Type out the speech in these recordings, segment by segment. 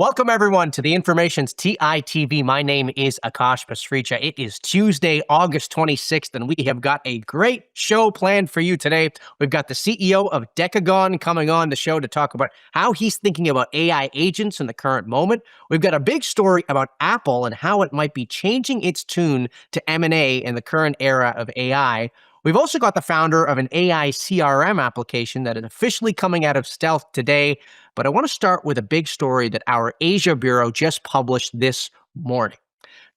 Welcome, everyone, to the Information's TITV. My name is Akash Pasricha. It is Tuesday, August 26th, and we have got a great show planned for you today. We've got the CEO of Decagon coming on the show to talk about how he's thinking about AI agents in the current moment. We've got a big story about Apple and how it might be changing its tune to M&A in the current era of AI. We've also got the founder of an AI CRM application that is officially coming out of stealth today. But I want to start with a big story that our Asia Bureau just published this morning.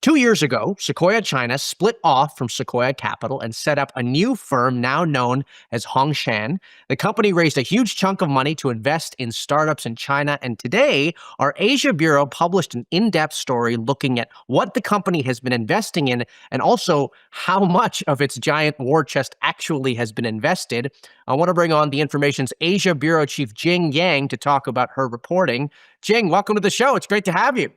2 years ago, Sequoia China split off from Sequoia Capital and set up a new firm now known as Hongshan. The company raised a huge chunk of money to invest in startups in China, and today, our Asia Bureau published an in-depth story looking at what the company has been investing in and also how much of its giant war chest actually has been invested. I want to bring on the Information's Asia Bureau Chief Jing Yang to talk about her reporting. Jing, welcome to the show. It's great to have you.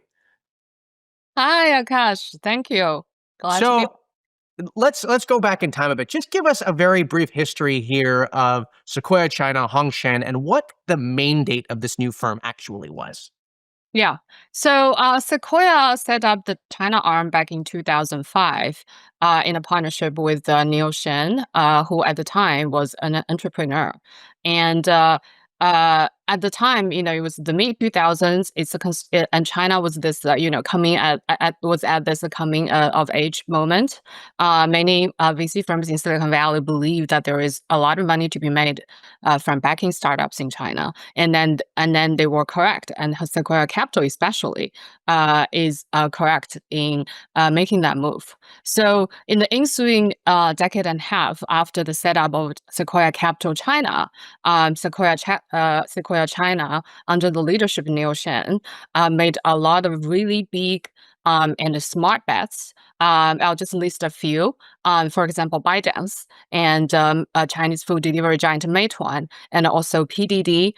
Hi, Akash. Thank you. Glad to be. So let's go back in time a bit. Just give us a very brief history here of Sequoia China, Hongshan, and what the mandate of this new firm actually was. Yeah. So Sequoia set up the China arm back in 2005 in a partnership with Neil Shen, who at the time was an entrepreneur. And at the time, it was the mid 2000s. And China was this, coming was at this coming of age moment. Many VC firms in Silicon Valley believe that there is a lot of money to be made from backing startups in China, and then they were correct. And Sequoia Capital, especially, is correct in making that move. So in the ensuing decade and a half after the setup of Sequoia Capital China, Sequoia China, under the leadership of Neil Shen, made a lot of really big and smart bets. I'll just list a few. For example, ByteDance and Chinese food delivery giant Meituan, and also PDD,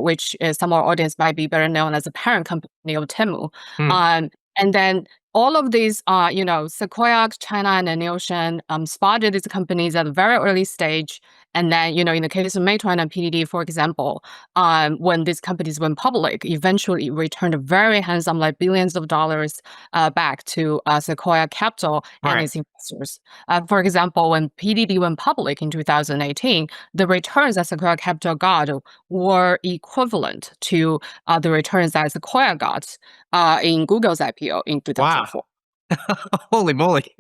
which some of our audience might be better known as a parent company of Temu. And then all of these, Sequoia China and Neil Shen spotted these companies at a very early stage. And then, in the case of Meituan and PDD, for example, when these companies went public, eventually returned very handsome, like billions of dollars back to Sequoia Capital and its investors. For example, when PDD went public in 2018, the returns that Sequoia Capital got were equivalent to the returns that Sequoia got in Google's IPO in 2004. Wow. Holy moly.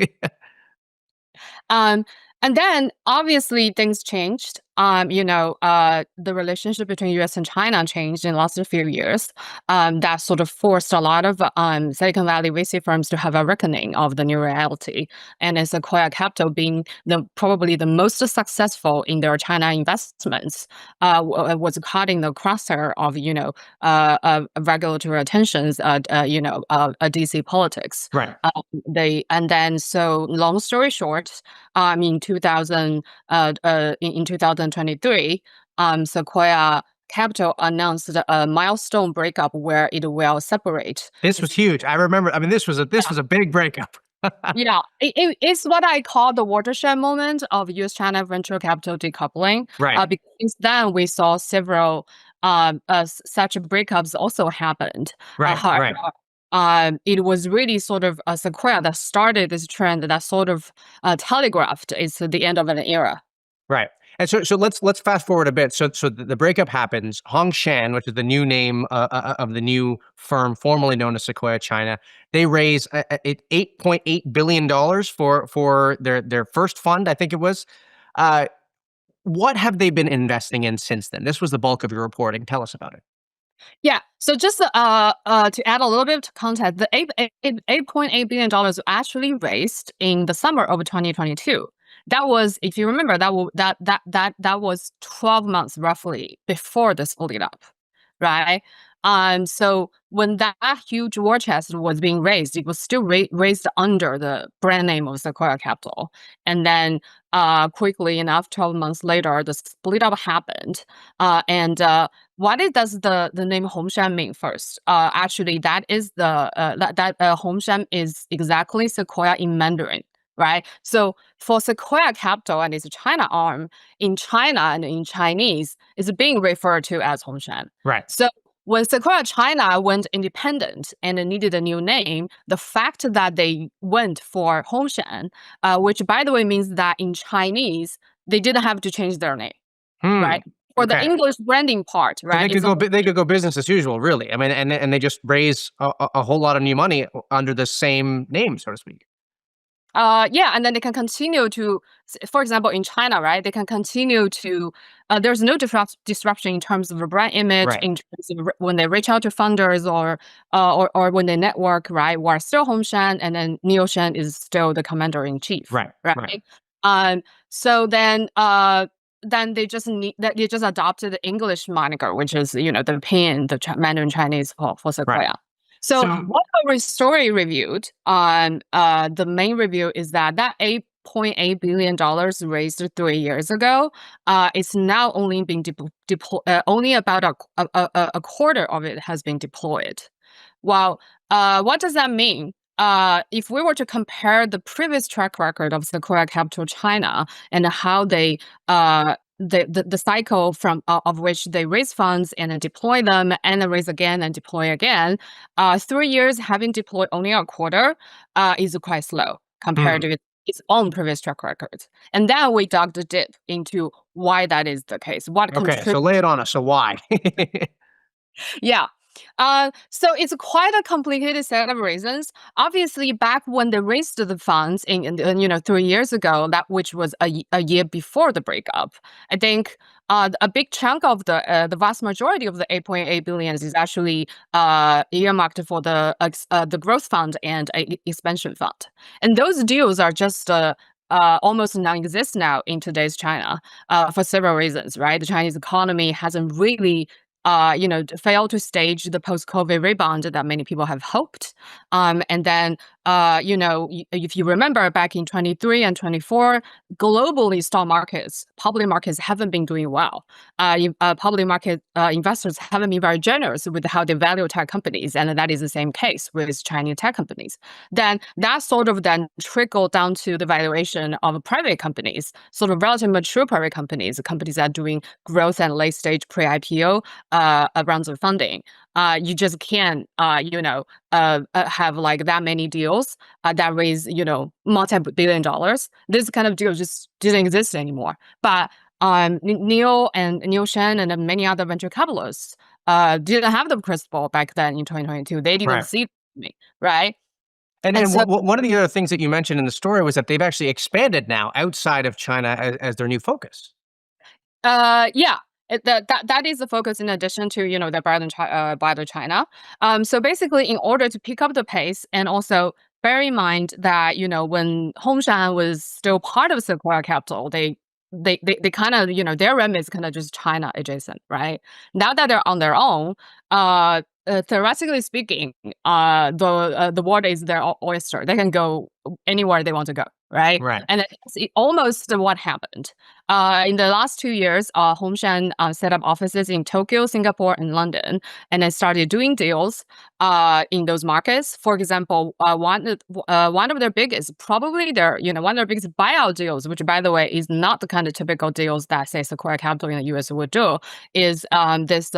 And then obviously things changed. The relationship between US and China changed in the last few years. That sort of forced a lot of Silicon Valley VC firms to have a reckoning of the new reality. And as Sequoia Capital being probably the most successful in their China investments, was caught in the crosshair of regulatory attentions, DC politics. Right. So long story short, in 2023, Sequoia Capital announced a milestone breakup where it will separate. This was huge. I remember. I mean, this was a big breakup. Yeah, it's what I call the watershed moment of US-China venture capital decoupling. Right. Because since then we saw several such breakups also happened. Right. It was really sort of Sequoia that started this trend that sort of telegraphed it's the end of an era. Right. And so let's fast forward a bit. So the breakup happens. Hongshan, which is the new name of the new firm formerly known as Sequoia China, they raise $8.8 billion for their first fund, I think it was. What have they been investing in since then? This was the bulk of your reporting. Tell us about it. Yeah. So just to add a little bit of context, the $8.8 billion was actually raised in the summer of 2022. That was, if you remember, that was 12 months roughly before the split up, right? So when that huge war chest was being raised, it was still raised under the brand name of Sequoia Capital. And then quickly enough, 12 months later, the split up happened. What does the name Hongshan mean first? Actually, that is Hongshan is exactly Sequoia in Mandarin. Right. So for Sequoia Capital and its China arm, in China and in Chinese, is being referred to as Hongshan. Right. So when Sequoia China went independent and needed a new name, the fact that they went for Hongshan, which by the way means that in Chinese, they didn't have to change their name, right? For the Okay. English branding part, So right? they could go business as usual, really. I mean, and they just raise a whole lot of new money under the same name, so to speak. Yeah, and then they can continue to, for example, in China, right? They can continue to. There's no disruption in terms of the brand image, Right. in terms of when they reach out to funders or when they network, right? We're still Hongshan, and then Neoshan is still the commander in chief, Right. right? So then they just adopted the English moniker, which is the Pinyin, the Mandarin Chinese for Sequoia. Right. So what our story reviewed on the main review is that $8.8 billion raised 3 years ago, it's now only being deployed. Only about a quarter of it has been deployed. Well, what does that mean? If we were to compare the previous track record of Sequoia Capital China and how they the cycle from of which they raise funds and then deploy them and then raise again and deploy again, 3 years having deployed only a quarter is quite slow compared to its own previous track record. And then we dug deep into why that is the case. Okay, so lay it on us. So why? Yeah. So it's quite a complicated set of reasons. Obviously, back when they raised the funds in 3 years ago, which was a year before the breakup, I think a big chunk of the vast majority of the 8.8 billion is actually earmarked for the growth fund and expansion fund, and those deals are just almost non-exist now in today's China for several reasons, right? The Chinese economy hasn't really failed to stage the post-COVID rebound that many people have hoped. And then, if you remember back in 23 and 24, globally stock markets, public markets haven't been doing well. Public market investors haven't been very generous with how they value tech companies, and that is the same case with Chinese tech companies. Then that sort of then trickled down to the valuation of private companies, sort of relatively mature private companies that are doing growth and late-stage pre-IPO rounds of funding. You just can't, have like that many deals that raise, multi-billion dollars. This kind of deal just didn't exist anymore. But Neil and Neoshan and many other venture capitalists didn't have the crystal ball back then in 2022. They didn't see it coming, right? And so, one of the other things that you mentioned in the story was that they've actually expanded now outside of China as their new focus. Yeah. That is the focus in addition to, the broader China. So basically, in order to pick up the pace and also bear in mind that, when Hongshan was still part of Sequoia Capital, they kind of, their remit is kind of just China adjacent, right? Now that they're on their own, theoretically speaking, the world is their oyster. They can go anywhere they want to go, right? And it's almost what happened. In the last 2 years, Hongshan set up offices in Tokyo, Singapore, and London, and then started doing deals in those markets. For example, one of their biggest, probably one of their biggest buyout deals, which by the way is not the kind of typical deals that say Sequoia Capital in the US would do, is this.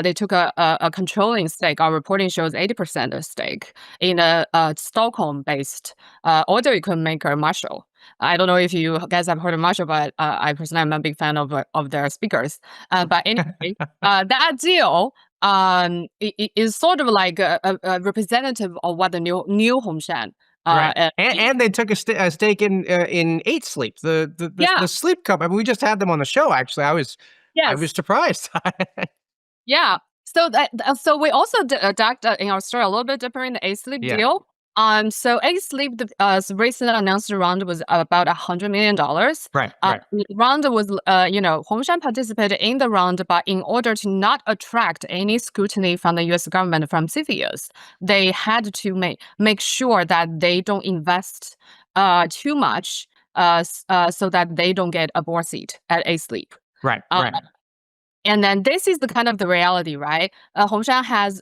They took a controlling stake. Our reporting shows 80% of stake in a Stockholm-based audio equipment maker, Marshall. I don't know if you guys have heard of Marshall, but I personally am a big fan of their speakers. But anyway, that deal is sort of like a representative of what the new Hongshan. And they took a stake in 8 Sleep, the sleep company. I mean, we just had them on the show. Actually, I was surprised. Yeah. So we also dug in our story a little bit deeper in the A-Sleep deal. So A-Sleep recently announced round was about $100 million. The round was, Hongshan participated in the round, but in order to not attract any scrutiny from the U.S. government from CFIUS, they had to make sure that they don't invest too much so that they don't get a board seat at A-Sleep. Right. And then this is the kind of the reality, right? Hongshan has,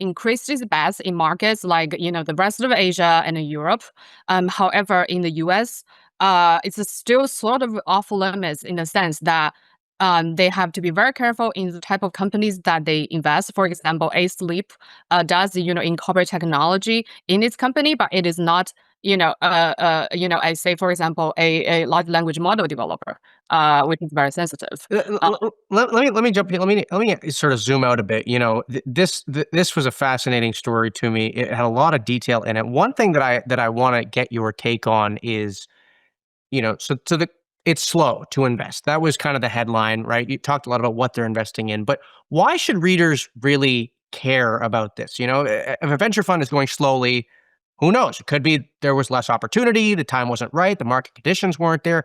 increased its bets in markets like, the rest of Asia and Europe. However, in the US, it's still sort of off limits in the sense that they have to be very careful in the type of companies that they invest. For example, Sleep does incorporate technology in its company, but it is not I say, for example, a large language model developer, which is very sensitive. Let me jump in. Let me sort of zoom out a bit. This was a fascinating story to me. It had a lot of detail in it. One thing that I want to get your take on is, it's slow to invest. That was kind of the headline, right? You talked a lot about what they're investing in, but why should readers really care about this? If a venture fund is going slowly, who knows? It could be there was less opportunity, the time wasn't right, the market conditions weren't there.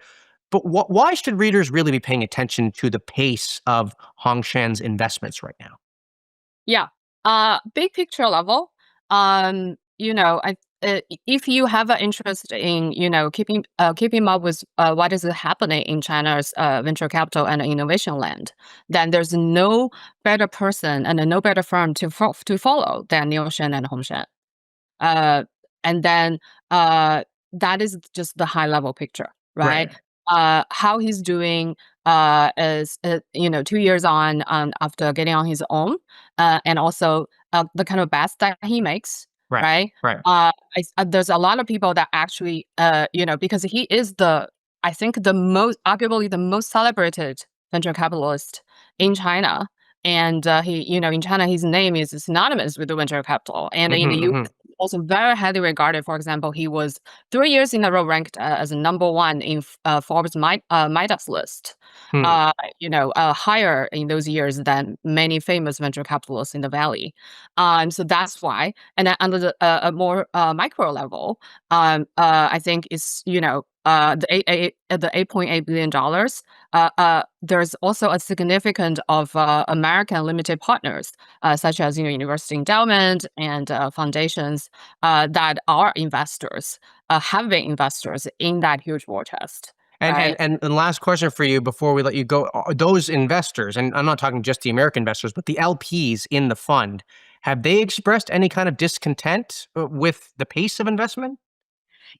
But why should readers really be paying attention to the pace of Hongshan's investments right now? Yeah. Big picture level, if you have an interest in, keeping up with what is happening in China's venture capital and innovation land, then there's no better person and no better firm to follow than Neoshan and Hongshan. And then that is just the high level picture, right? How he's doing is 2 years on after getting on his own, and also the kind of bets that he makes, right? There's a lot of people that actually because he is I think arguably the most celebrated venture capitalist in China. And he, in China, his name is synonymous with the venture capital. And in the US, also very highly regarded. For example, he was 3 years in a row ranked as number one in Forbes Midas list. Higher in those years than many famous venture capitalists in the Valley. So that's why. And then under a more micro level, I think it's the $8.8 billion. There's also a significant of American limited partners, such as university endowment and foundations that are investors, have been investors in that huge war chest. And last question for you before we let you go: those investors, and I'm not talking just the American investors, but the LPs in the fund, have they expressed any kind of discontent with the pace of investment?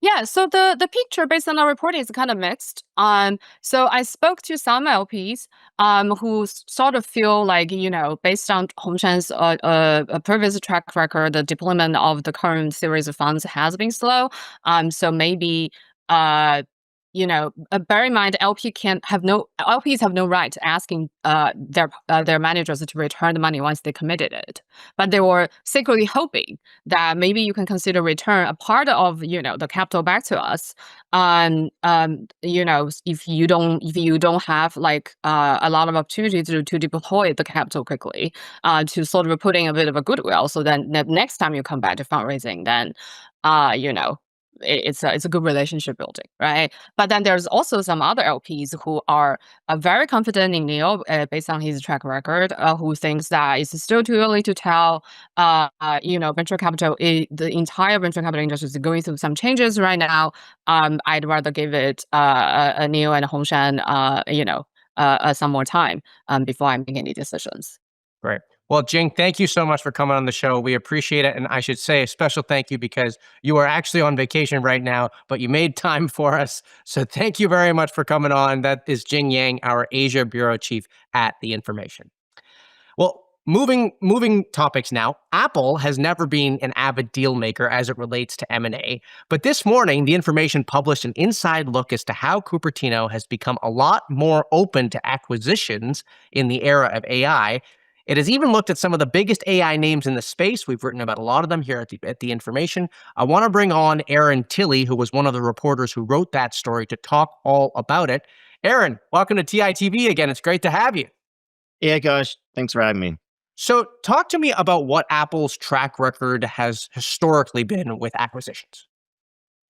Yeah, so the picture based on our reporting is kind of mixed. So I spoke to some LPs who sort of feel like, based on Hongshan's previous track record, the deployment of the current series of funds has been slow. So maybe bear in mind, LPs have no right to asking their managers to return the money once they committed it. But they were secretly hoping that maybe you can consider return a part of the capital back to us. If you don't have like a lot of opportunity to deploy the capital quickly, to sort of put in a bit of a goodwill, so then the next time you come back to fundraising, then it's a good relationship building, right? But then there's also some other LPs who are very confident in Neo based on his track record, who thinks that it's still too early to tell. Venture capital, the entire venture capital industry is going through some changes right now. I'd rather give it a Neo and Hongshan, some more time before I make any decisions. Great. Well, Jing, thank you so much for coming on the show. We appreciate it. And I should say a special thank you because you are actually on vacation right now, but you made time for us. So thank you very much for coming on. That is Jing Yang, our Asia Bureau Chief at The Information. Well, moving topics now. Apple has never been an avid deal maker as it relates to M&A, but this morning, The Information published an inside look as to how Cupertino has become a lot more open to acquisitions in the era of AI. It has even looked at some of the biggest AI names in the space. We've written about a lot of them here at the Information. I want to bring on Aaron Tilley, who was one of the reporters who wrote that story, to talk all about it. Aaron, welcome to TITV again. It's great to have you. Yeah, gosh, thanks for having me. So talk to me about what Apple's track record has historically been with acquisitions.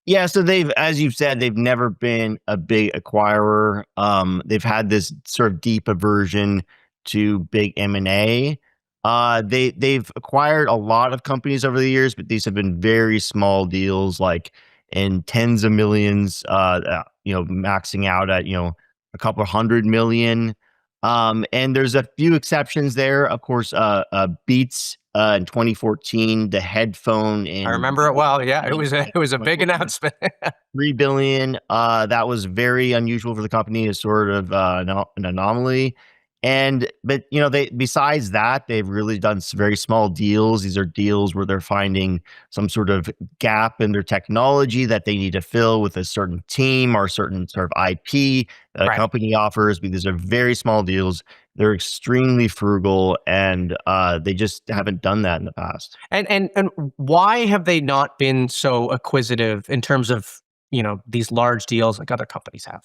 Yeah, so as you've said, they've never been a big acquirer. They've had this sort of deep aversion to big M&A. They've acquired a lot of companies over the years, but these have been very small deals, like in tens of millions, maxing out at, a couple $100 million. And there's a few exceptions there. Of course, Beats in 2014, the headphone I in remember it well. Yeah, it was a big announcement. 3 billion. That was very unusual for the company. Is sort of an anomaly. But they besides that, they've really done very small deals. These are deals where they're finding some sort of gap in their technology that they need to fill with a certain team or certain sort of IP that a Right. company offers. But these are very small deals. They're extremely frugal, and they just haven't done that in the past. And why have they not been so acquisitive in terms of, these large deals like other companies have?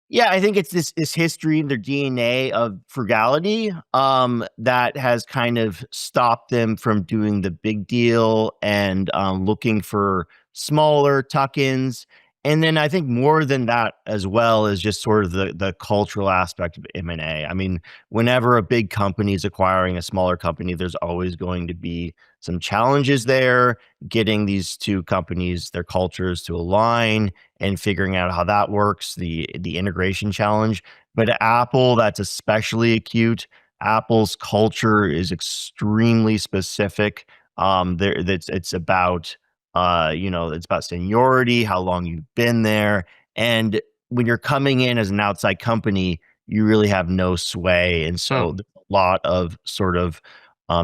Yeah, I think it's this history in their DNA of frugality that has kind of stopped them from doing the big deal and looking for smaller tuck-ins. And then I think more than that as well is just sort of the cultural aspect of M&A. I mean, whenever a big company is acquiring a smaller company, there's always going to be some challenges there, getting these two companies, their cultures to align and figuring out how that works, the integration challenge. But at Apple, that's especially acute. Apple's culture is extremely specific. It's about it's about seniority, how long you've been there, and when you're coming in as an outside company, you really have no sway, and Hmm. so there's a lot of sort of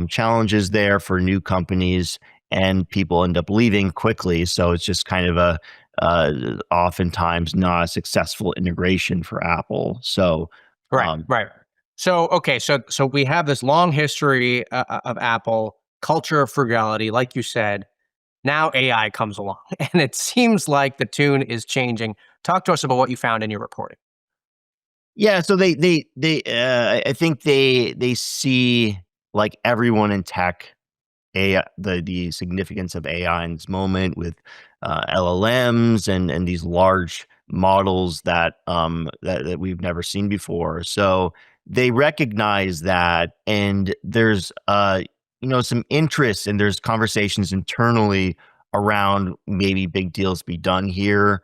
challenges there for new companies, and people end up leaving quickly. So it's just kind of a oftentimes not a successful integration for Apple. So, Right, um, right. So, okay, so we have this long history of Apple culture of frugality, like you said. Now AI comes along, and it seems like the tune is changing. Talk to us about what you found in your reporting. yeah, so I think they see like everyone in tech AI, the significance of AI in this moment with LLMs and these large models that we've never seen before. So they recognize that, and there's some interest, and there's conversations internally around maybe big deals be done here.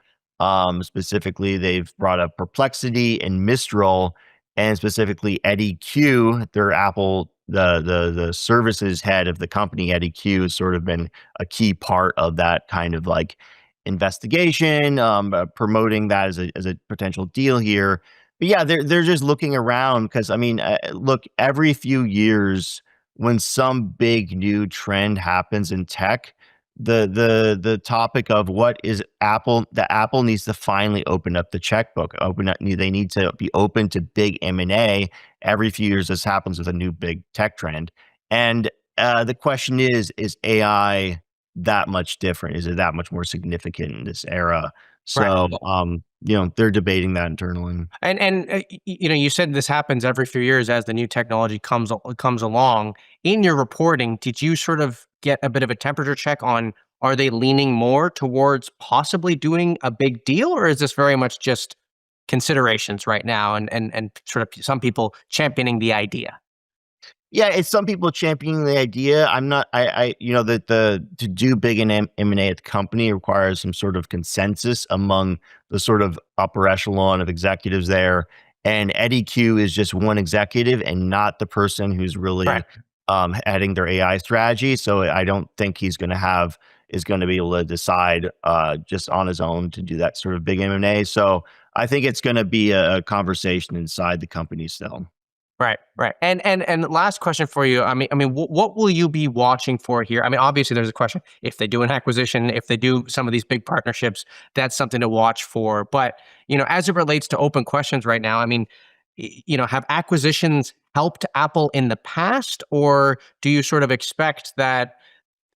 Specifically, they've brought up Perplexity and Mistral, and specifically Eddie Q, their Apple the services head of the company. Eddie Q has sort of been a key part of that kind of like investigation, promoting that as a potential deal here. But yeah, they're just looking around because I mean, look, every few years when some big new trend happens in tech, the topic of what is Apple needs to finally open up the checkbook, open up. They need to be open to big M&A. Every few years this happens with a new big tech trend, and the question is AI that much different? Is it that much more significant in this era? Right. So they're debating that internally. And you said this happens every few years as the new technology comes along. In your reporting, did you sort of get a bit of a temperature check on, are they leaning more towards possibly doing a big deal, or is this very much just considerations right now and sort of some people championing the idea? Yeah, it's some people championing the idea. I'm not. That the to do big in M&A at the company requires some sort of consensus among the sort of upper echelon of executives there. And Eddie Q is just one executive and not the person who's Right. really heading their AI strategy. So I don't think is going to be able to decide just on his own to do that sort of big M&A. So I think it's going to be a conversation inside the company still. Right, right. And last question for you. I mean, what will you be watching for here? I mean, obviously, there's a question if they do an acquisition, if they do some of these big partnerships, that's something to watch for. But as it relates to open questions right now, I mean, have acquisitions helped Apple in the past, or do you sort of expect that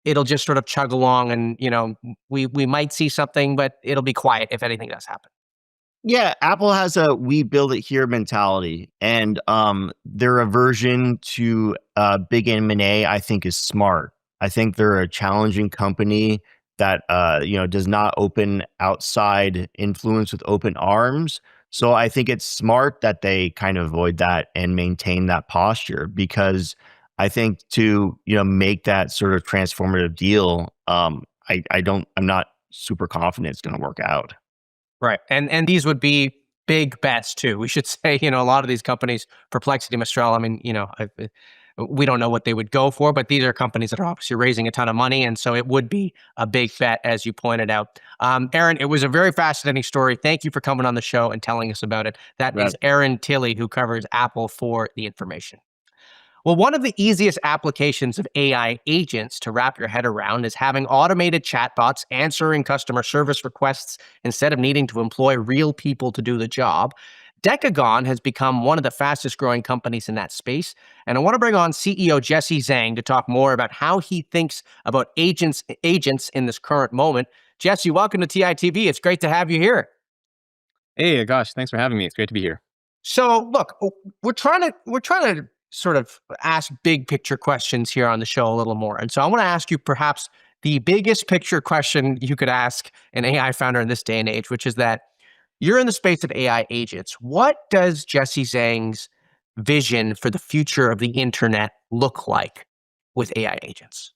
it'll just sort of chug along and we might see something, but it'll be quiet if anything does happen? Yeah, Apple has a "we build it here" mentality, and their aversion to big M&A, I think, is smart. I think they're a challenging company that does not open outside influence with open arms. So I think it's smart that they kind of avoid that and maintain that posture, because I think to make that sort of transformative deal, I'm not super confident it's going to work out. Right. And these would be big bets too. We should say, a lot of these companies, Perplexity, Mistral, I mean, we don't know what they would go for, but these are companies that are obviously raising a ton of money. And so it would be a big bet, as you pointed out. Aaron, it was a very fascinating story. Thank you for coming on the show and telling us about it. That is Aaron Tilley, who covers Apple for The Information. Well, one of the easiest applications of AI agents to wrap your head around is having automated chatbots answering customer service requests instead of needing to employ real people to do the job. Decagon has become one of the fastest growing companies in that space. And I want to bring on CEO Jesse Zhang to talk more about how he thinks about agents in this current moment. Jesse, welcome to TITV. It's great to have you here. Hey, gosh, thanks for having me. It's great to be here. So look, we're trying to sort of ask big picture questions here on the show a little more. And so I want to ask you perhaps the biggest picture question you could ask an AI founder in this day and age, which is that you're in the space of AI agents. What does Jesse Zhang's vision for the future of the internet look like with AI agents?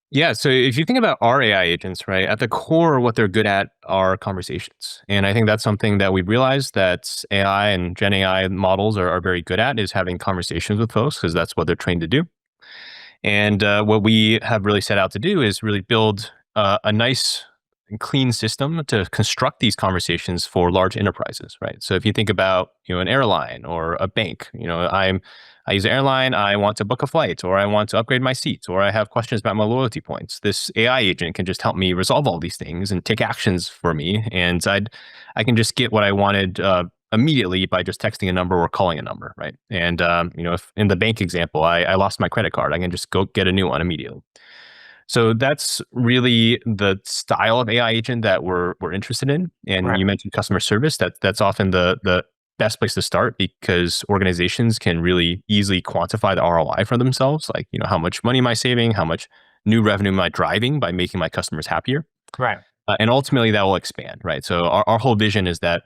Yeah, so if you think about our AI agents, right, at the core, what they're good at are conversations. And I think that's something that we've realized that AI and Gen AI models are very good at, is having conversations with folks, because that's what they're trained to do. And what we have really set out to do is really build a nice and clean system to construct these conversations for large enterprises, right? So if you think about, an airline or a bank, I use an airline, I want to book a flight, or I want to upgrade my seats, or I have questions about my loyalty points. This AI agent can just help me resolve all these things and take actions for me. And I can just get what I wanted immediately by just texting a number or calling a number, right? And if in the bank example, I lost my credit card, I can just go get a new one immediately. So that's really the style of AI agent that we're interested in. And Right. You mentioned customer service. That's often the best place to start, because organizations can really easily quantify the ROI for themselves. Like, how much money am I saving? How much new revenue am I driving by making my customers happier? Right. And ultimately that will expand, right? So our whole vision is that,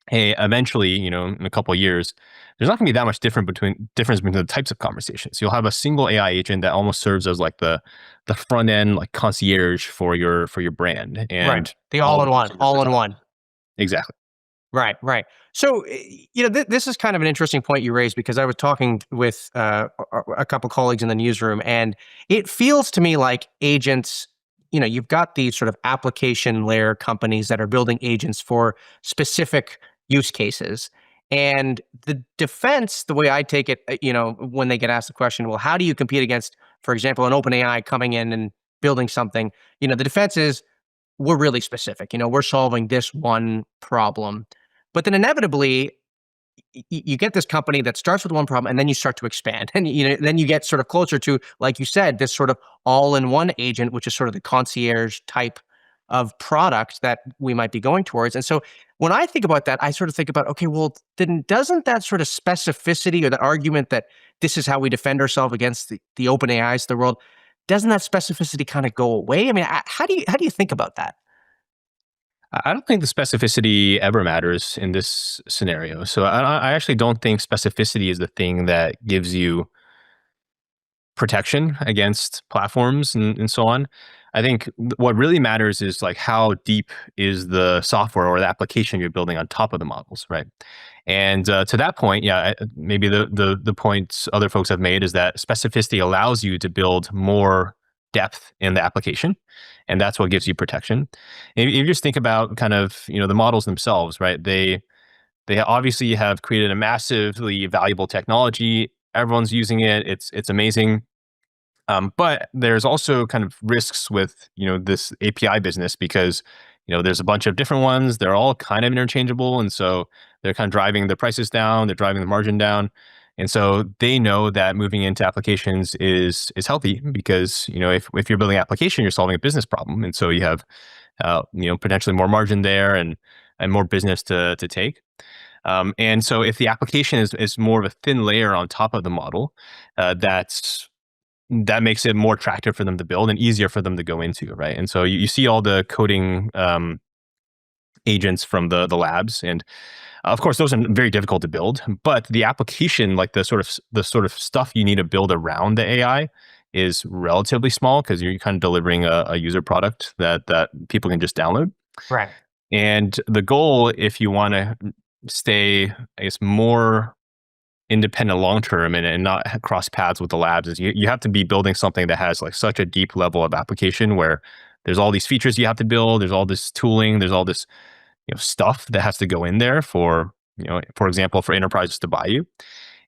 hey, eventually, in a couple of years, there's not going to be that much difference between the types of conversations. You'll have a single AI agent that almost serves as like the front end, like concierge for your brand, and Right. The all-in-one. Exactly. Right. So, this is kind of an interesting point you raised, because I was talking with a couple colleagues in the newsroom, and it feels to me like agents, you've got these sort of application layer companies that are building agents for specific use cases. And the defense, the way I take it, when they get asked the question, well, how do you compete against, for example, an OpenAI coming in and building something? The defense is, we're really specific. We're solving this one problem. But then inevitably, you get this company that starts with one problem, and then you start to expand. And then you get sort of closer to, like you said, this sort of all-in-one agent, which is sort of the concierge type of product that we might be going towards. And so when I think about that, I sort of think about, okay, well, then doesn't that sort of specificity, or the argument that this is how we defend ourselves against the open AIs of the world, doesn't that specificity kind of go away? I mean, how do you think about that? I don't think the specificity ever matters in this scenario. So I actually don't think specificity is the thing that gives you protection against platforms and so on. I think what really matters is like how deep is the software or the application you're building on top of the models, right? And to that point, yeah, maybe the points other folks have made is that specificity allows you to build more depth in the application, and that's what gives you protection. If you just think about kind of the models themselves, right? They obviously have created a massively valuable technology. Everyone's using it. It's amazing. But there's also kind of risks with this API business, because there's a bunch of different ones. They're all kind of interchangeable, and so they're kind of driving the prices down. They're driving the margin down, and so they know that moving into applications is healthy, because if you're building an application, you're solving a business problem, and so you have potentially more margin there and more business to take. And so if the application is more of a thin layer on top of the model, that makes it more attractive for them to build and easier for them to go into, right? And so you see all the coding agents from the labs, and of course those are very difficult to build. But the application, like the sort of stuff you need to build around the AI, is relatively small, because you're kind of delivering a user product that people can just download. Right. And the goal, if you want to stay, I guess, more independent long term and not cross paths with the labs, is you have to be building something that has like such a deep level of application where there's all these features you have to build, there's all this tooling, there's all this stuff that has to go in there for for example, for enterprises to buy you.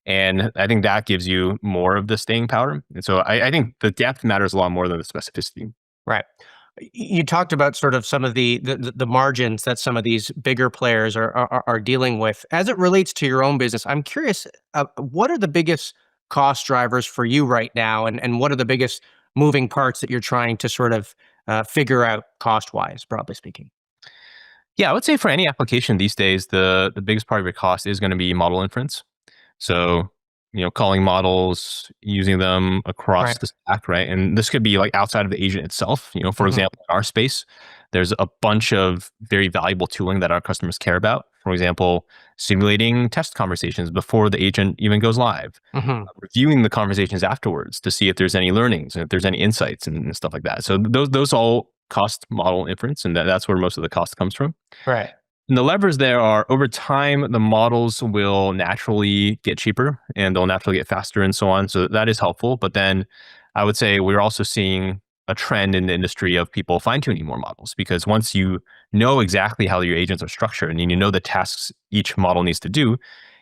And I think that gives you more of the staying power. And so I think the depth matters a lot more than the specificity. Right. You talked about sort of some of the margins that some of these bigger players are dealing with. As it relates to your own business, I'm curious, what are the biggest cost drivers for you right now, and what are the biggest moving parts that you're trying to sort of figure out cost-wise, broadly speaking? Yeah, I would say for any application these days, the biggest part of your cost is going to be model inference. So, calling models, using them across Right. the stack, right? And this could be like outside of the agent itself. For example, in our space, there's a bunch of very valuable tooling that our customers care about. For example, simulating test conversations before the agent even goes live, Hmm. reviewing the conversations afterwards to see if there's any learnings and if there's any insights and stuff like that. So those all cost model inference, and that's where most of the cost comes from. Right. And the levers there are over time, the models will naturally get cheaper and they'll naturally get faster and so on. So that is helpful. But then I would say we're also seeing a trend in the industry of people fine tuning more models, because once you know exactly how your agents are structured and you know the tasks each model needs to do,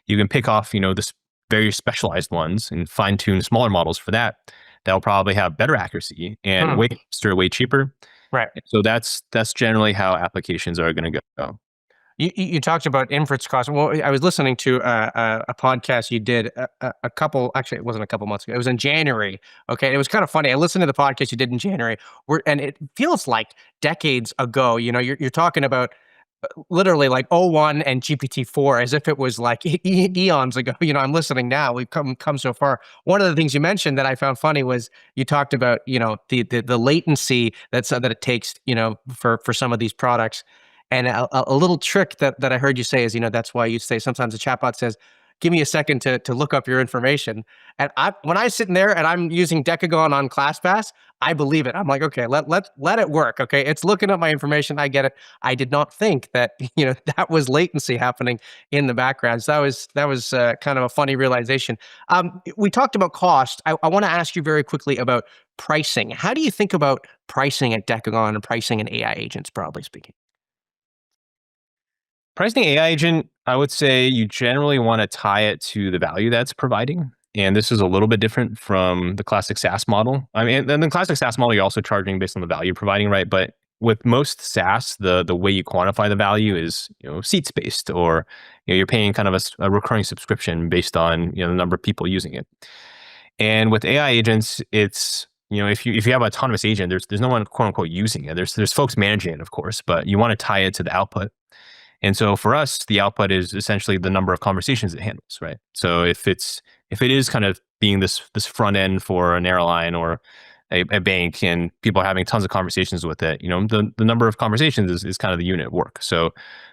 you can pick off, this very specialized ones and fine tune smaller models for that. That'll probably have better accuracy and way faster, way cheaper. Right. So that's generally how applications are going to go. You talked about inference costs. Well, I was listening to a podcast you did a couple. Actually, it wasn't a couple months ago. It was in January. Okay, and it was kind of funny. I listened to the podcast you did in January, and it feels like decades ago. You're talking about literally like '01 and GPT-4 as if it was like eons ago. I'm listening now. We've come so far. One of the things you mentioned that I found funny was you talked about the latency that it takes for some of these products. And a little trick that I heard you say is, that's why you say sometimes a chatbot says, "Give me a second to look up your information." And when I sit in there and I'm using Decagon on ClassPass, I believe it. I'm like, okay, let it work. Okay, it's looking up my information. I get it. I did not think that that was latency happening in the background. So that was kind of a funny realization. We talked about cost. I want to ask you very quickly about pricing. How do you think about pricing at Decagon and pricing in AI agents, broadly speaking? Pricing AI agent, I would say you generally want to tie it to the value that's providing. And this is a little bit different from the classic SaaS model. I mean, in the classic SaaS model, you're also charging based on the value you're providing, right? But with most SaaS, the way you quantify the value is seats based, or you're paying kind of a recurring subscription based on the number of people using it. And with AI agents, it's if you have an autonomous agent, there's no one quote unquote using it. There's folks managing it, of course, but you want to tie it to the output. And so for us, the output is essentially the number of conversations it handles, right? So if it is kind of being this front end for an airline or a bank, and people are having tons of conversations with it, the number of conversations is kind of the unit of work. So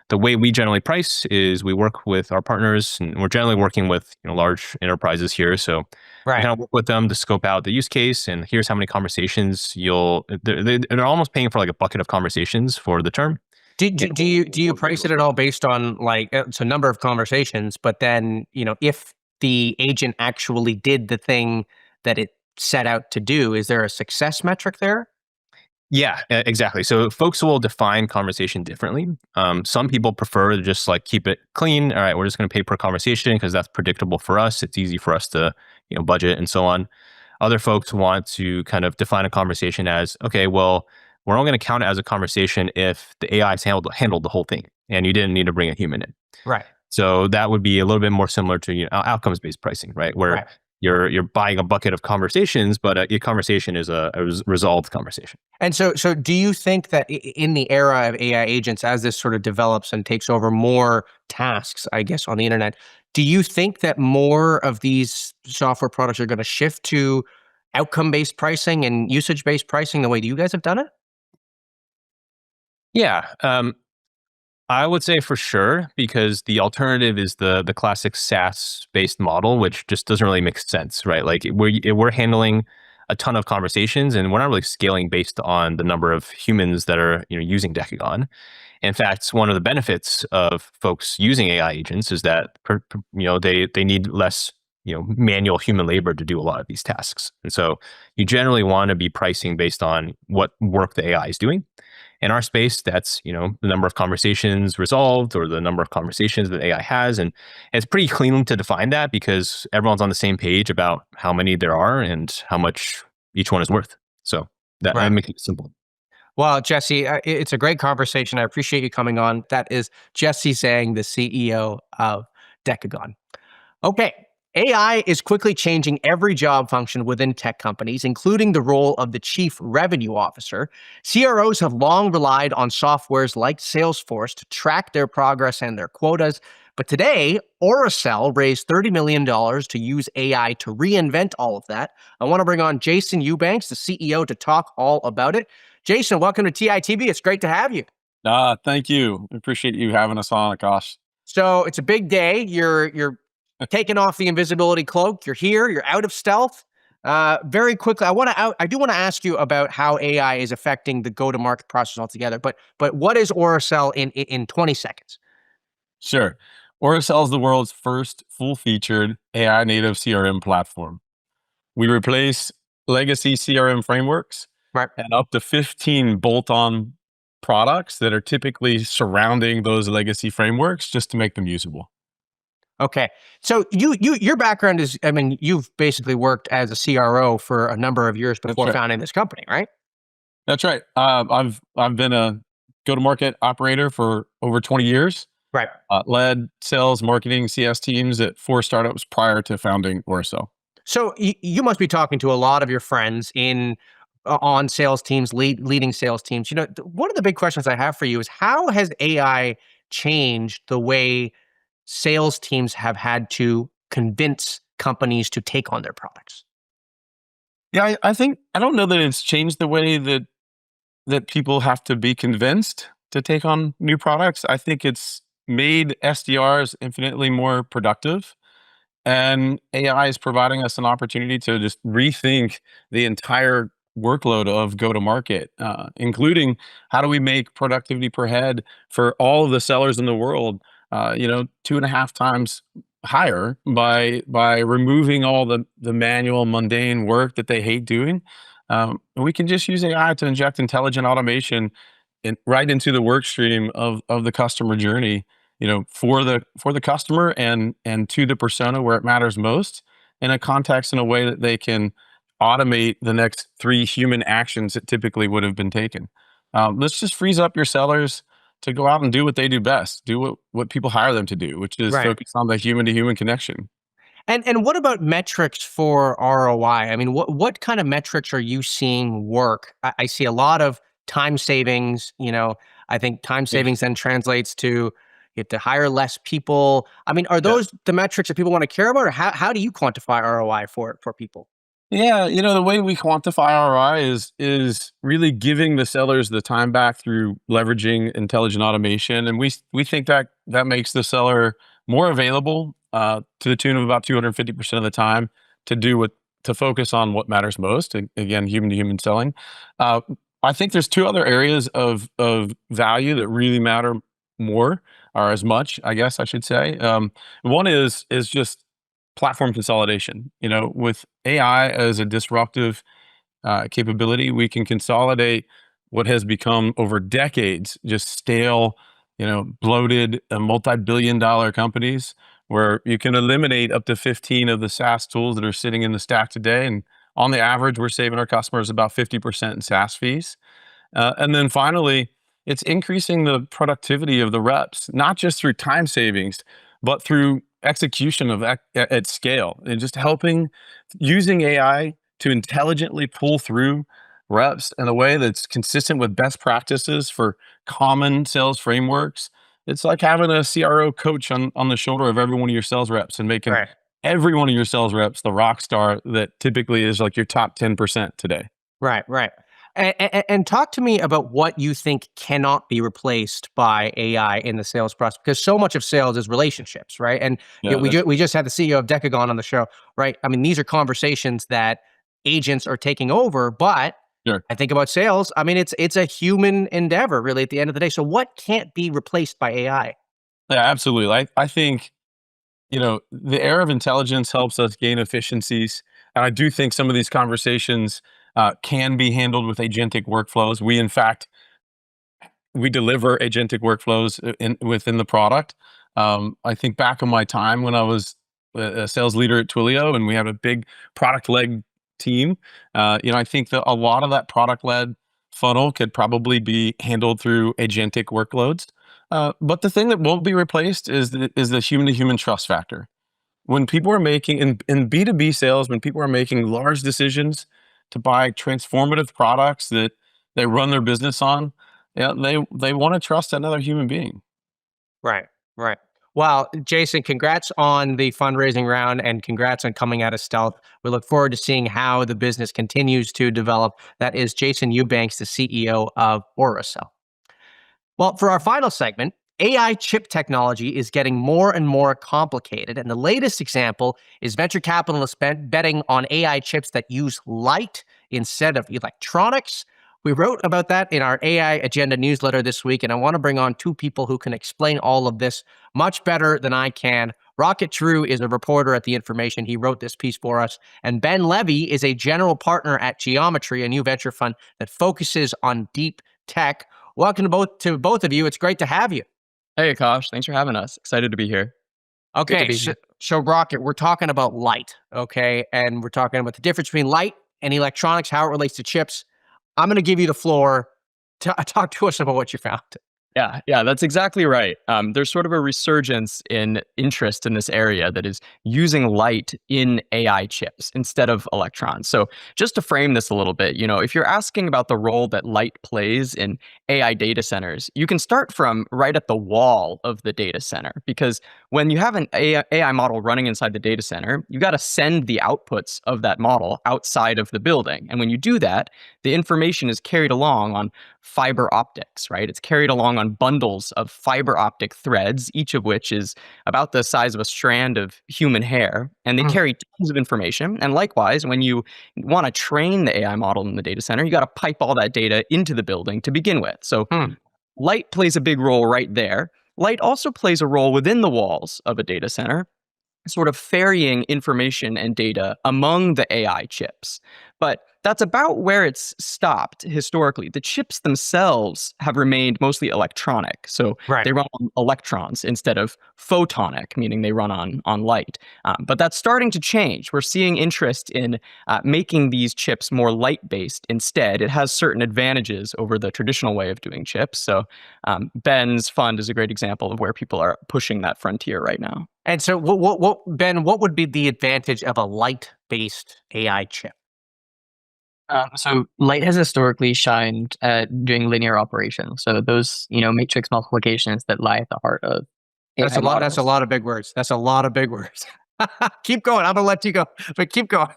the way we generally price is we work with our partners, and we're generally working with large enterprises here. So we kind of work with them to scope out the use case, and here's how many conversations they're almost paying for like a bucket of conversations for the term. Do you price it at all based on like it's a number of conversations, but then if the agent actually did the thing that it set out to do, is there a success metric there? Yeah, exactly. So folks will define conversation differently. Some people prefer to just like keep it clean. All right, we're just going to pay per conversation because that's predictable for us. It's easy for us to budget and so on. Other folks want to kind of define a conversation as, okay, well, we're only going to count it as a conversation if the AI's handled the whole thing and you didn't need to bring a human in. Right. So that would be a little bit more similar to outcomes-based pricing, right? Where you're buying a bucket of conversations, but a conversation is a resolved conversation. And so do you think that in the era of AI agents, as this sort of develops and takes over more tasks, I guess, on the internet, do you think that more of these software products are going to shift to outcome-based pricing and usage-based pricing the way that you guys have done it? Yeah, I would say for sure, because the alternative is the classic SaaS based model, which just doesn't really make sense, right? Like we're handling a ton of conversations, and we're not really scaling based on the number of humans that are using Decagon. In fact, one of the benefits of folks using AI agents is that they need less manual human labor to do a lot of these tasks. And so you generally want to be pricing based on what work the AI is doing. In our space, that's the number of conversations resolved or the number of conversations that AI has, and it's pretty clean to define that because everyone's on the same page about how many there are and how much each one is worth. So that makes it simple. Well, Jesse, it's a great conversation. I appreciate you coming on. That is Jesse Zhang, the CEO of Decagon. Okay. AI is quickly changing every job function within tech companies, including the role of the chief revenue officer. CROs have long relied on softwares like Salesforce to track their progress and their quotas. But today, Aurasell raised $30 million to use AI to reinvent all of that. I want to bring on Jason Eubanks, the CEO, to talk all about it. Jason, welcome to TITV. It's great to have you. Thank you. Appreciate you having us on, Akash. So it's a big day. You're taking off the invisibility cloak. You're here. You're out of stealth. Very quickly, I do want to ask you about how AI is affecting the go-to-market process altogether. But what is Aurasell in 20 seconds? Sure. Aurasell is the world's first full-featured AI-native CRM platform. We replace legacy CRM frameworks and up to 15 bolt-on products that are typically surrounding those legacy frameworks just to make them usable. Okay. So your background is, you've basically worked as a CRO for a number of years before founding this company, right? That's right. I've been a go-to-market operator for over 20 years. Right. Led sales, marketing, CS teams at 4 startups prior to founding Aurasell. So you must be talking to a lot of your friends on sales teams, leading sales teams. One of the big questions I have for you is how has AI changed the way sales teams have had to convince companies to take on their products? Yeah, I don't know that it's changed the way that people have to be convinced to take on new products. I think it's made SDRs infinitely more productive. And AI is providing us an opportunity to just rethink the entire workload of go-to-market, including how do we make productivity per head for all of the sellers in the world, 2.5 times higher by removing all the manual, mundane work that they hate doing. We can just use AI to inject intelligent automation right into the work stream of the customer journey, for the customer and to the persona where it matters most, in a context in a way that they can automate the next 3 human actions that typically would have been taken. This just frees up your sellers to go out and do what they do best, do what people hire them to do, which is focus on the human to human connection. And what about metrics for ROI? What kind of metrics are you seeing work? I see a lot of time savings. I think time savings then translates to you have to hire less people. Are those the metrics that people want to care about, or how do you quantify ROI for people? Yeah, the way we quantify ROI is really giving the sellers the time back through leveraging intelligent automation, and we think that makes the seller more available to the tune of about 250% of the time to focus on what matters most. Again, human to human selling. I think there's 2 other areas of value that really matter more, or as much, I guess I should say. One is just platform consolidation. With AI as a disruptive capability, we can consolidate what has become over decades just stale, bloated, multi-billion-dollar companies, where you can eliminate up to 15 of the SaaS tools that are sitting in the stack today. And on the average, we're saving our customers about 50% in SaaS fees. And then finally, it's increasing the productivity of the reps, not just through time savings, but through execution at scale, and just using AI to intelligently pull through reps in a way that's consistent with best practices for common sales frameworks. It's like having a CRO coach on the shoulder of every one of your sales reps and making every one of your sales reps the rock star that typically is like your top 10% today. Right. And talk to me about what you think cannot be replaced by AI in the sales process, because so much of sales is relationships, right? And we just had the CEO of Decagon on the show, right? These are conversations that agents are taking over, but Sure. I think about sales. I mean, it's a human endeavor, really, at the end of the day. So what can't be replaced by AI? Yeah, absolutely. I think, the era of intelligence helps us gain efficiencies. And I do think some of these conversations can be handled with agentic workflows. In fact, we deliver agentic workflows within the product. I think back on my time when I was a sales leader at Twilio and we had a big product-led team, I think that a lot of that product-led funnel could probably be handled through agentic workloads. But the thing that won't be replaced is the human-to-human trust factor. When people are making in B2B sales, when people are making large decisions to buy transformative products that they run their business on, yeah, they want to trust another human being. Right, right. Well, Jason, congrats on the fundraising round and congrats on coming out of stealth. We look forward to seeing how the business continues to develop. That is Jason Eubanks, the CEO of Aurasell. Well, for our final segment, AI chip technology is getting more and more complicated. And the latest example is venture capitalists betting on AI chips that use light instead of electronics. We wrote about that in our AI Agenda newsletter this week, and I want to bring on two people who can explain all of this much better than I can. Rocket True is a reporter at The Information. He wrote this piece for us. And Ben Levy is a general partner at Geometry, a new venture fund that focuses on deep tech. Welcome to both of you. It's great to have you. Hey, Akash. Thanks for having us. Excited to be here. Okay, so Rocket, we're talking about light, okay? And we're talking about the difference between light and electronics, how it relates to chips. I'm going to give you the floor to talk to us about what you found. Yeah, that's exactly right. There's sort of a resurgence in interest in this area that is using light in AI chips instead of electrons. So just to frame this a little bit, if you're asking about the role that light plays in AI data centers, you can start from right at the wall of the data center, because when you have an AI model running inside the data center, you got to send the outputs of that model outside of the building. And when you do that, the information is carried along on fiber optics, right? It's carried along on bundles of fiber optic threads, each of which is about the size of a strand of human hair, and they carry tons of information. And likewise, when you want to train the AI model in the data center, you got to pipe all that data into the building to begin with. So light plays a big role right there. Light also plays a role within the walls of a data center, sort of ferrying information and data among the AI chips. But that's about where it's stopped historically. The chips themselves have remained mostly electronic. So they run on electrons instead of photonic, meaning they run on light. But that's starting to change. We're seeing interest in making these chips more light-based instead. It has certain advantages over the traditional way of doing chips. So Ben's fund is a great example of where people are pushing that frontier right now. And so, Ben, what would be the advantage of a light-based AI chip? So light has historically shined at doing linear operations. So those, matrix multiplications that lie at the heart of AI That's a lot. models. That's a lot of big words. That's a lot of big words. Keep going. I'm gonna let you go, but keep going.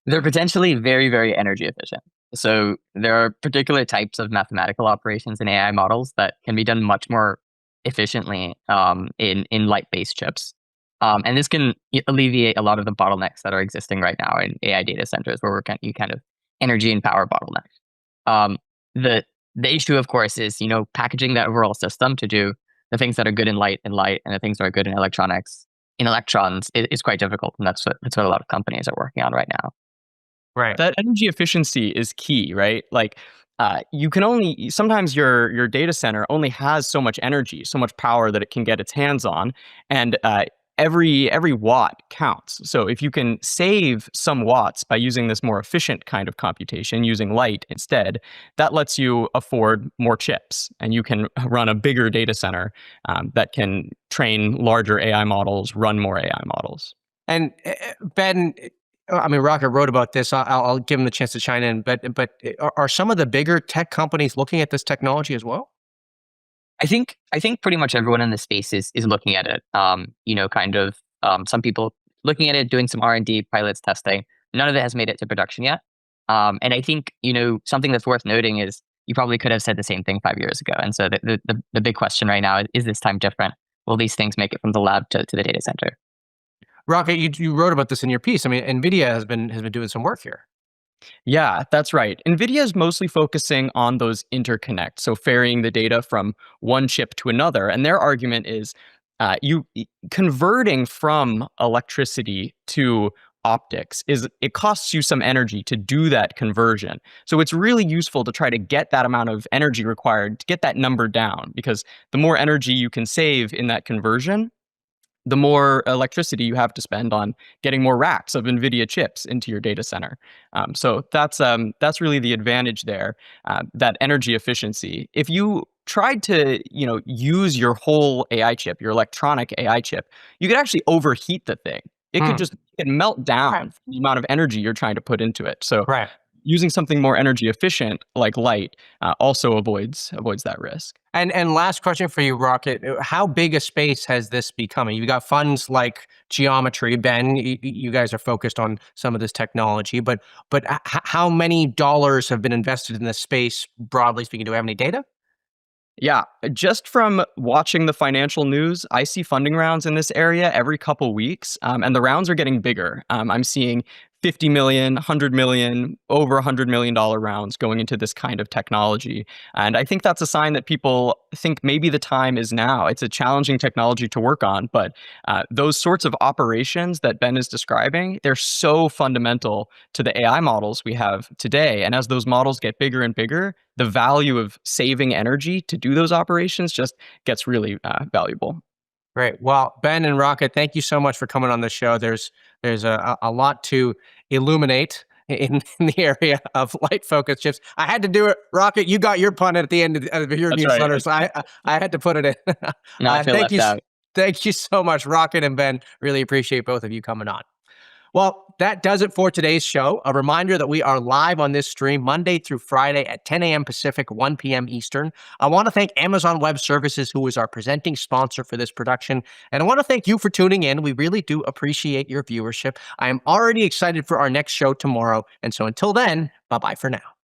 They're potentially very, very energy efficient. So there are particular types of mathematical operations in AI models that can be done much more efficiently in light-based chips. And this can alleviate a lot of the bottlenecks that are existing right now in AI data centers, where you kind of energy and power bottlenecks. The issue, of course, is packaging that overall system to do the things that are good in light, and the things that are good in electrons is quite difficult, and that's what a lot of companies are working on right now. Right. That energy efficiency is key, right? Like you can sometimes your data center only has so much energy, so much power that it can get its hands on, and every watt counts. So if you can save some watts by using this more efficient kind of computation, using light instead, that lets you afford more chips, and you can run a bigger data center that can train larger AI models, run more AI models. And Ben, Rocket wrote about this. I'll give him the chance to chime in. But are some of the bigger tech companies looking at this technology as well? I think pretty much everyone in the space is looking at it. Some people looking at it, doing some R&D, pilots, testing. None of it has made it to production yet. And I think something that's worth noting is you probably could have said the same thing 5 years ago. And so the big question right now is this time different? Will these things make it from the lab to the data center? Rocket, you wrote about this in your piece. NVIDIA has been doing some work here. Yeah, that's right. NVIDIA is mostly focusing on those interconnects, so ferrying the data from one chip to another. And their argument is converting from electricity to optics is it costs you some energy to do that conversion. So it's really useful to try to get that amount of energy required to get that number down, because the more energy you can save in that conversion, the more electricity you have to spend on getting more racks of NVIDIA chips into your data center. So that's really the advantage there, that energy efficiency. If you tried to use your whole AI chip, your electronic AI chip, you could actually overheat the thing. It could just melt down the amount of energy you're trying to put into it. So Right. using something more energy efficient like light also avoids that risk. And last question for you, Rocket. How big a space has this become? You've got funds like Geometry. Ben, you guys are focused on some of this technology, but how many dollars have been invested in this space, broadly speaking? Do we have any data? Yeah, just from watching the financial news, I see funding rounds in this area every couple weeks, and the rounds are getting bigger. I'm seeing 50 million, 100 million, over $100 million rounds going into this kind of technology. And I think that's a sign that people think maybe the time is now. It's a challenging technology to work on, but those sorts of operations that Ben is describing, they're so fundamental to the AI models we have today. And as those models get bigger and bigger, the value of saving energy to do those operations just gets really valuable. Great. Well, Ben and Rocket, thank you so much for coming on the show. There's a lot to illuminate in the area of light focused chips. I had to do it. Rocket, you got your pun at the end of your That's newsletter, right. so I had to put it in. No, I feel Thank left you. out. Thank you so much, Rocket and Ben. Really appreciate both of you coming on. Well, that does it for today's show. A reminder that we are live on this stream Monday through Friday at 10 a.m. Pacific, 1 p.m. Eastern. I want to thank Amazon Web Services, who is our presenting sponsor for this production. And I want to thank you for tuning in. We really do appreciate your viewership. I am already excited for our next show tomorrow. And so until then, bye-bye for now.